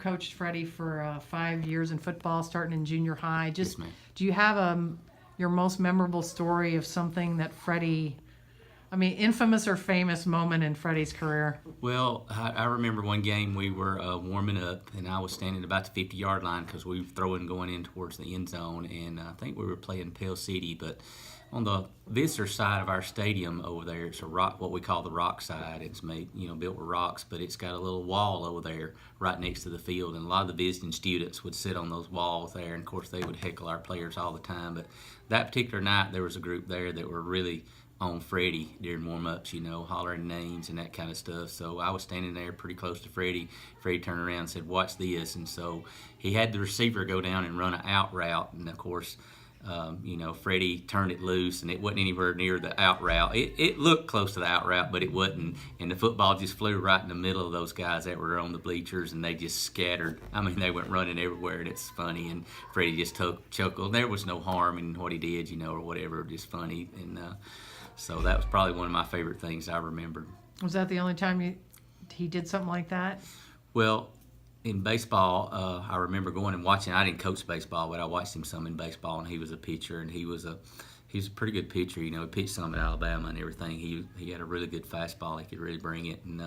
coached Freddie for 5 years in football, starting in junior high. Yes, ma'am. Do you have your most memorable story of something that Freddie, infamous or famous moment in Freddie's career? Well, I remember one game we were warming up, and I was standing about the 50-yard line because we were throwing going in towards the end zone, and I think we were playing Pell City, but on the visitor side of our stadium over there, it's a rock, what we call the rock side. It's made, built with rocks, but it's got a little wall over there right next to the field, and a lot of the visiting students would sit on those walls there, and of course they would heckle our players all the time. But that particular night, there was a group there that were really on Freddie during warm-ups, hollering names and that kind of stuff. So I was standing there pretty close to Freddie. Freddie turned around and said, "Watch this." And so he had the receiver go down and run an out route, and of course, Freddie turned it loose, and it wasn't anywhere near the out route. It looked close to the out route, but it wasn't. And the football just flew right in the middle of those guys that were on the bleachers, and they just scattered. They went running everywhere, and it's funny. And Freddie just chuckled. There was no harm in what he did, or whatever, just funny. And so that was probably one of my favorite things I remembered. Was that the only time he did something like that? Well, in baseball, I remember going and watching. I didn't coach baseball, but I watched him some in baseball, and he was a pitcher, and he was a pretty good pitcher. He pitched some at Alabama and everything. He had a really good fastball. He could really bring it. And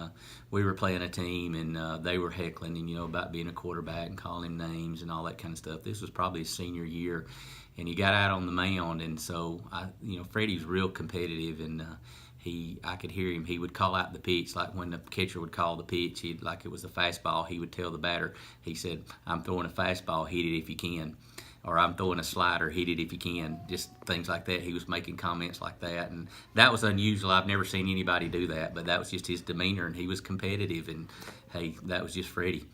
we were playing a team, and they were heckling, and about being a quarterback and calling him names and all that kind of stuff. This was probably his senior year, and he got out on the mound, and so Freddie's real competitive, and I could hear him. He would call out the pitch, like when the catcher would call the pitch, like it was a fastball, he would tell the batter, he said, "I'm throwing a fastball, hit it if you can." Or, "I'm throwing a slider, hit it if you can." Just things like that. He was making comments like that, and that was unusual. I've never seen anybody do that, but that was just his demeanor, and he was competitive, and hey, that was just Freddie.